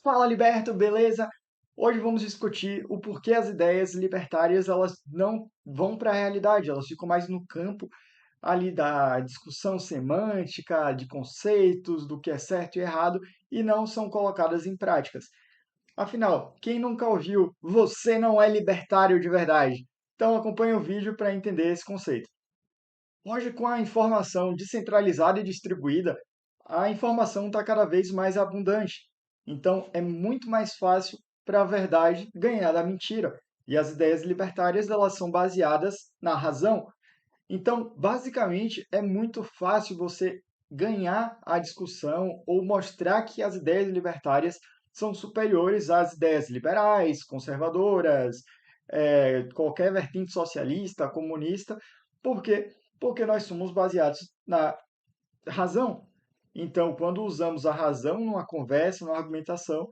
Fala, Liberto, beleza? Hoje vamos discutir o porquê as ideias libertárias elas não vão para a realidade, elas ficam mais no campo ali da discussão semântica, de conceitos, do que é certo e errado, e não são colocadas em práticas. Afinal, quem nunca ouviu "você não é libertário de verdade"? Então acompanhe o vídeo para entender esse conceito. Hoje, com a informação descentralizada e distribuída, a informação está cada vez mais abundante. Então, é muito mais fácil para a verdade ganhar da mentira. E as ideias libertárias elas são baseadas na razão. Então, basicamente, é muito fácil você ganhar a discussão ou mostrar que as ideias libertárias são superiores às ideias liberais, conservadoras, qualquer vertente socialista, comunista. Por quê? Porque nós somos baseados na razão. Então, quando usamos a razão numa conversa, numa argumentação,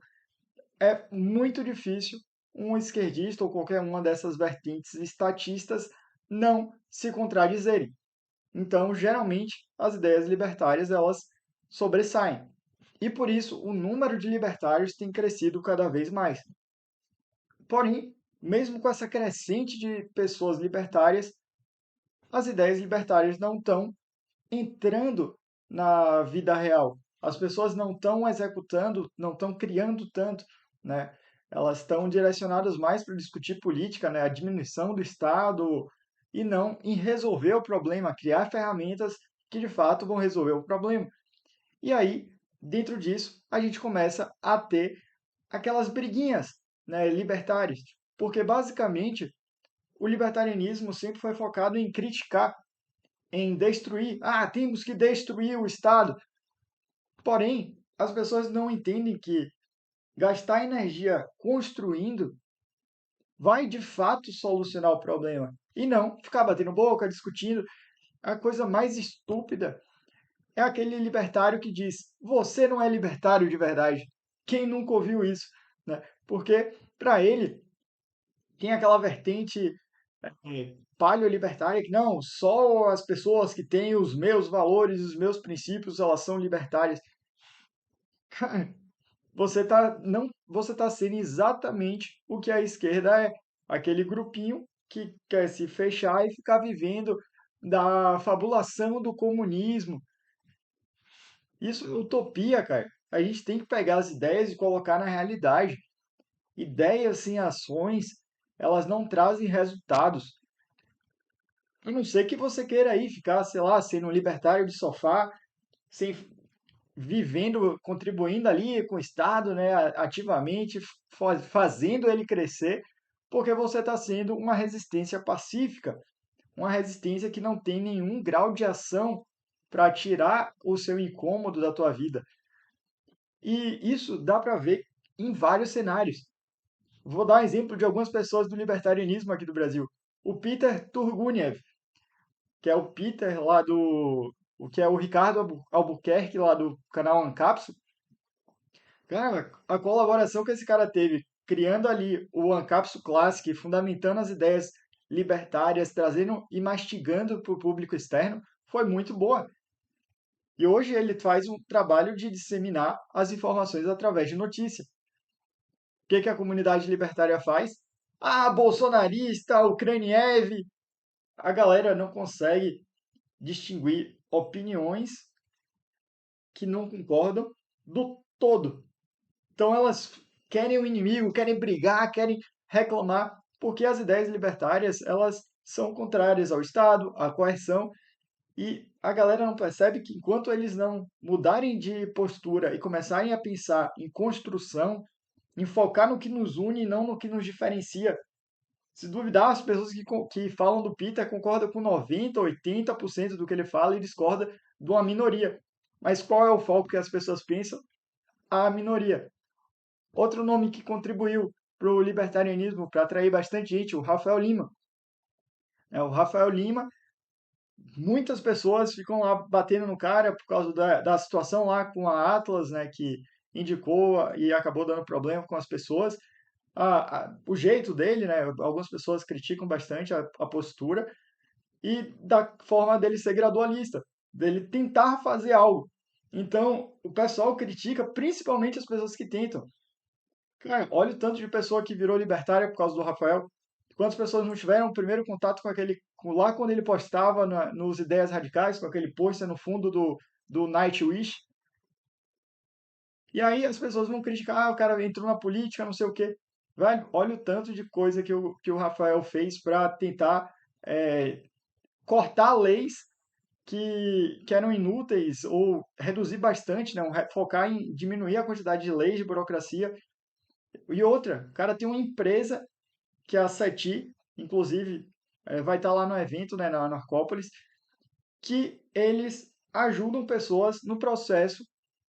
é muito difícil um esquerdista ou qualquer uma dessas vertentes estatistas não se contradizerem. Então, geralmente, as ideias libertárias elas sobressaem. E por isso o número de libertários tem crescido cada vez mais. Porém, mesmo com essa crescente de pessoas libertárias, as ideias libertárias não estão entrando na vida real. As pessoas não estão executando, não estão criando tanto, né? Elas estão direcionadas mais para discutir política, né? A diminuição do Estado e não em resolver o problema, criar ferramentas que de fato vão resolver o problema. E aí, dentro disso, a gente começa a ter aquelas briguinhas, né, libertárias, porque basicamente o libertarianismo sempre foi focado em criticar, em destruir. Ah, temos que destruir o Estado. Porém, as pessoas não entendem que gastar energia construindo vai de fato solucionar o problema. E não ficar batendo boca, discutindo. A coisa mais estúpida é aquele libertário que diz: você não é libertário de verdade. Quem nunca ouviu isso? Né? Porque, para ele, tem aquela vertente paleolibertária que não, só as pessoas que têm os meus valores, os meus princípios, elas são libertárias. Cara, você tá sendo exatamente o que a esquerda é, aquele grupinho que quer se fechar e ficar vivendo da fabulação do comunismo. Isso é utopia, cara. A gente tem que pegar as ideias e colocar na realidade. Ideias sem ações, elas não trazem resultados. A não ser que você queira aí ficar, sei lá, sendo um libertário de sofá, sem vivendo, contribuindo ali com o Estado, né, ativamente, fazendo ele crescer, porque você está sendo uma resistência pacífica, uma resistência que não tem nenhum grau de ação para tirar o seu incômodo da tua vida. E isso dá para ver em vários cenários. Vou dar um exemplo de algumas pessoas do libertarianismo aqui do Brasil. O Peter Turguniev, que é o Peter lá do... o que é o Ricardo Albuquerque lá do canal Ancapsu. Cara, a colaboração que esse cara teve criando ali o Ancapsu Classic, fundamentando as ideias libertárias, trazendo e mastigando para o público externo, foi muito boa. E hoje ele faz um trabalho de disseminar as informações através de notícia. O que que a comunidade libertária faz? Ah, bolsonarista, Ucraniev. A galera não consegue distinguir opiniões que não concordam do todo. Então elas querem o inimigo, querem brigar, querem reclamar, porque as ideias libertárias, elas são contrárias ao Estado, à coerção, e a galera não percebe que enquanto eles não mudarem de postura e começarem a pensar em construção, em focar no que nos une e não no que nos diferencia. Se duvidar, as pessoas que falam do Peter concordam com 90, 80% do que ele fala e discorda de uma minoria. Mas qual é o foco que as pessoas pensam? A minoria. Outro nome que contribuiu para o libertarianismo, para atrair bastante gente, o Rafael Lima. O Rafael Lima, muitas pessoas ficam lá batendo no cara por causa da situação lá com a Atlas, né, que indicou e acabou dando problema com as pessoas. O jeito dele, né, algumas pessoas criticam bastante a postura, e da forma dele ser gradualista, dele tentar fazer algo. Então, o pessoal critica principalmente as pessoas que tentam. Cara, olha o tanto de pessoa que virou libertária por causa do Rafael. Quantas pessoas não tiveram o primeiro contato com lá quando ele postava nos Ideias Radicais, com aquele pôster no fundo do Nightwish. E aí as pessoas vão criticar, o cara entrou na política, não sei o quê. Velho, olha o tanto de coisa que o Rafael fez para tentar é, cortar leis que eram inúteis ou reduzir bastante, né? Focar em diminuir a quantidade de leis, de burocracia. E outra, o cara tem uma empresa que é a SETI, inclusive vai estar lá no evento, né, na Narcópolis, que eles ajudam pessoas no processo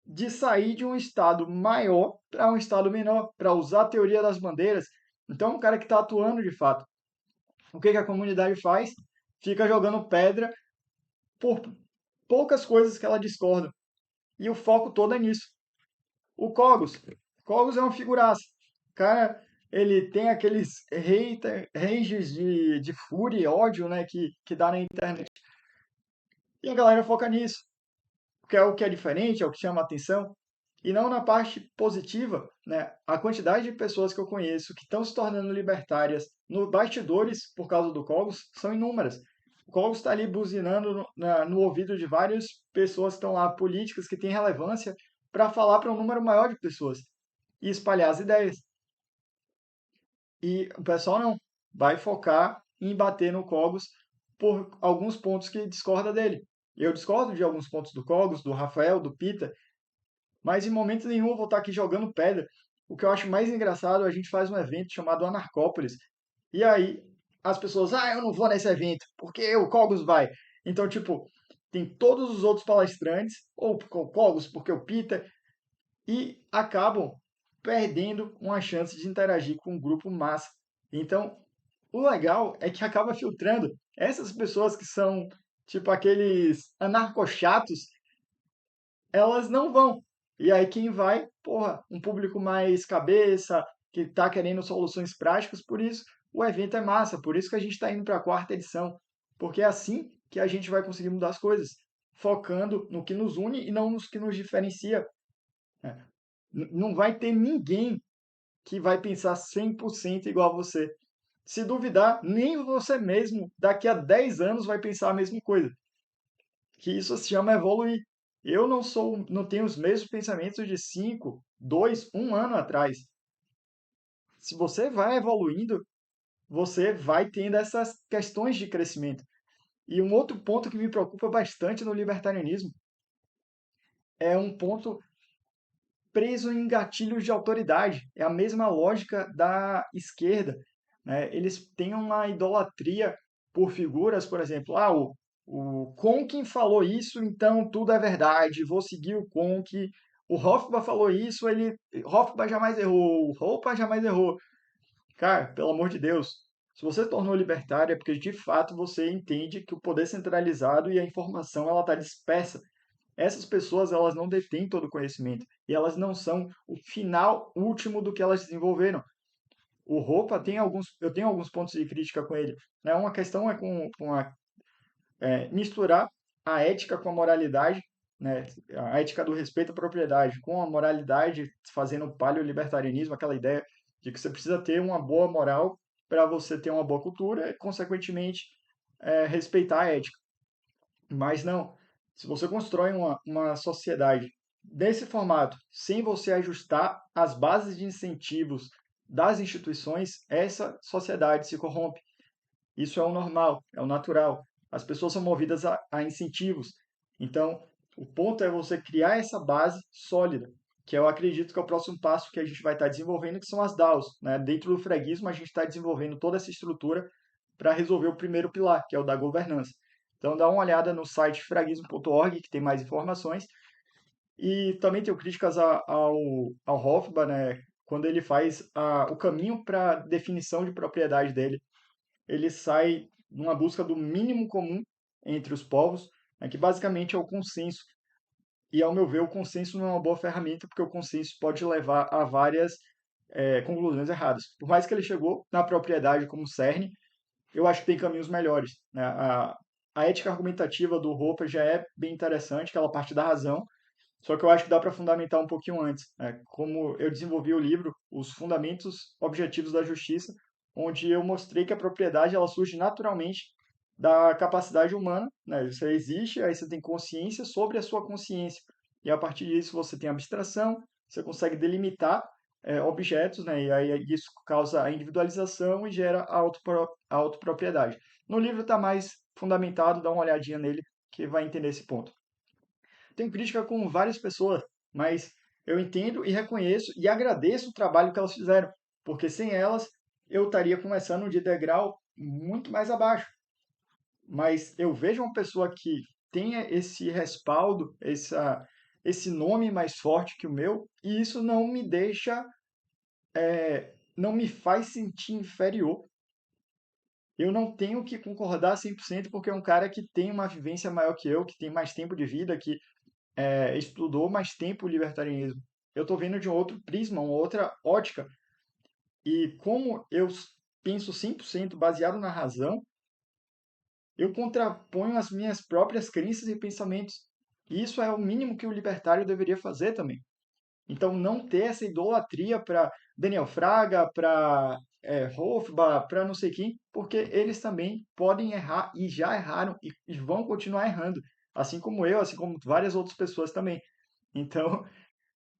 de sair de um estado maior para um estado menor, para usar a teoria das bandeiras. Então, é um cara que está atuando de fato. O que a comunidade faz? Fica jogando pedra por poucas coisas que ela discorda. E o foco todo é nisso. O Cogos. Cogos é uma figuraça. O cara, ele tem aqueles ranges de fúria e ódio, né, que dá na internet. E a galera foca nisso, porque é o que é diferente, é o que chama a atenção. E não na parte positiva, né? A quantidade de pessoas que eu conheço que estão se tornando libertárias no bastidores por causa do Cogos são inúmeras. O Cogos está ali buzinando no ouvido de várias pessoas que estão lá, políticas que têm relevância, para falar para um número maior de pessoas e espalhar as ideias. E o pessoal não vai focar em bater no Cogos por alguns pontos que discorda dele. Eu discordo de alguns pontos do Cogos, do Rafael, do Pita, mas em momento nenhum eu vou estar aqui jogando pedra. O que eu acho mais engraçado, a gente faz um evento chamado Anarcópolis. E aí as pessoas, eu não vou nesse evento, porque o Cogos vai. Então, tipo, tem todos os outros palestrantes, ou o Cogos, porque o Pita, e acabam perdendo uma chance de interagir com um grupo massa. Então, o legal é que acaba filtrando essas pessoas que são tipo aqueles anarcochatos, elas não vão. E aí quem vai, porra, um público mais cabeça, que está querendo soluções práticas, por isso o evento é massa, por isso que a gente está indo para a quarta edição, porque é assim que a gente vai conseguir mudar as coisas, focando no que nos une e não nos que nos diferencia, né? Não vai ter ninguém que vai pensar 100% igual a você. Se duvidar, nem você mesmo, daqui a 10 anos, vai pensar a mesma coisa. Que isso se chama evoluir. Eu não tenho os mesmos pensamentos de 5, 2, 1 ano atrás. Se você vai evoluindo, você vai tendo essas questões de crescimento. E um outro ponto que me preocupa bastante no libertarianismo é um ponto preso em gatilhos de autoridade. É a mesma lógica da esquerda, né? Eles têm uma idolatria por figuras, por exemplo, o Conkin falou isso, então tudo é verdade, vou seguir o Conkin. O Hofbauer falou isso, Hofbauer jamais errou, o Hoppe jamais errou. Cara, pelo amor de Deus, se você se tornou libertário é porque de fato você entende que o poder centralizado e a informação ela está dispersa. Essas pessoas elas não detêm todo o conhecimento e elas não são o final último do que elas desenvolveram. O Roupa eu tenho alguns pontos de crítica com ele. Né? Uma questão é misturar a ética com a moralidade, né? A ética do respeito à propriedade com a moralidade, fazendo paleolibertarianismo, aquela ideia de que você precisa ter uma boa moral para você ter uma boa cultura e, consequentemente, respeitar a ética. Mas não, se você constrói uma sociedade desse formato, sem você ajustar as bases de incentivos das instituições, essa sociedade se corrompe. Isso é o normal, é o natural. As pessoas são movidas a incentivos. Então, o ponto é você criar essa base sólida, que eu acredito que é o próximo passo que a gente vai estar desenvolvendo, que são as DAOs, né? Dentro do freguismo, a gente está desenvolvendo toda essa estrutura para resolver o primeiro pilar, que é o da governança. Então, dá uma olhada no site freguismo.org, que tem mais informações. E também tenho críticas ao Hofbauer, né? Quando ele faz o caminho para definição de propriedade dele, ele sai numa busca do mínimo comum entre os povos, né, que basicamente é o consenso. E, ao meu ver, o consenso não é uma boa ferramenta, porque o consenso pode levar a várias conclusões erradas. Por mais que ele chegou na propriedade como cerne, eu acho que tem caminhos melhores. Né? A ética argumentativa do Roper já é bem interessante, que ela parte da razão, Só que eu acho que dá para fundamentar um pouquinho antes, né? Como eu desenvolvi o livro, Os Fundamentos Objetivos da Justiça, onde eu mostrei que a propriedade ela surge naturalmente da capacidade humana, né? Você existe, aí você tem consciência sobre a sua consciência. E a partir disso você tem abstração, você consegue delimitar objetos, né? E aí isso causa a individualização e gera a autopropriedade. No livro está mais fundamentado, dá uma olhadinha nele que vai entender esse ponto. Tenho crítica com várias pessoas, mas eu entendo e reconheço e agradeço o trabalho que elas fizeram, porque sem elas eu estaria começando de degrau muito mais abaixo. Mas eu vejo uma pessoa que tenha esse respaldo, esse nome mais forte que o meu, e isso não me deixa, não me faz sentir inferior. Eu não tenho que concordar 100% porque é um cara que tem uma vivência maior que eu, que tem mais tempo de vida, que estudou mais tempo o libertarianismo. Eu estou vendo de um outro prisma, uma outra ótica. E como eu penso 100% baseado na razão, eu contraponho as minhas próprias crenças e pensamentos. E isso é o mínimo que o libertário deveria fazer também. Então, não ter essa idolatria para Daniel Fraga, para Hofbauer, para não sei quem, porque eles também podem errar e já erraram e vão continuar errando. Assim como eu, assim como várias outras pessoas também. Então,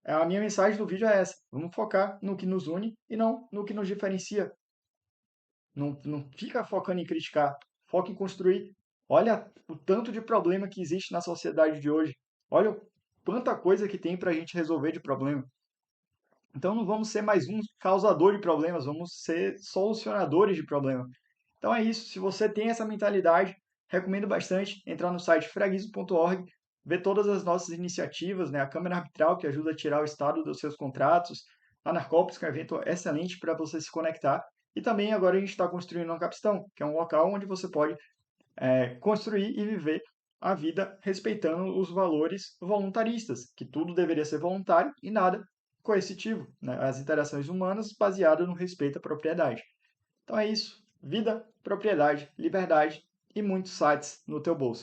a minha mensagem do vídeo é essa. Vamos focar no que nos une e não no que nos diferencia. Não fica focando em criticar, foca em construir. Olha o tanto de problema que existe na sociedade de hoje. Olha quanta coisa que tem para a gente resolver de problema. Então não vamos ser mais um causador de problemas, vamos ser solucionadores de problemas. Então é isso. Se você tem essa mentalidade, recomendo bastante entrar no site fraguismo.org, ver todas as nossas iniciativas, né? A Câmara Arbitral, que ajuda a tirar o estado dos seus contratos, a Narcópolis, que é um evento excelente para você se conectar. E também agora a gente está construindo uma Capistão, que é um local onde você pode construir e viver a vida respeitando os valores voluntaristas, que tudo deveria ser voluntário e nada coercitivo, né? As interações humanas baseadas no respeito à propriedade. Então é isso. Vida, propriedade, liberdade e muitos sites no teu bolso.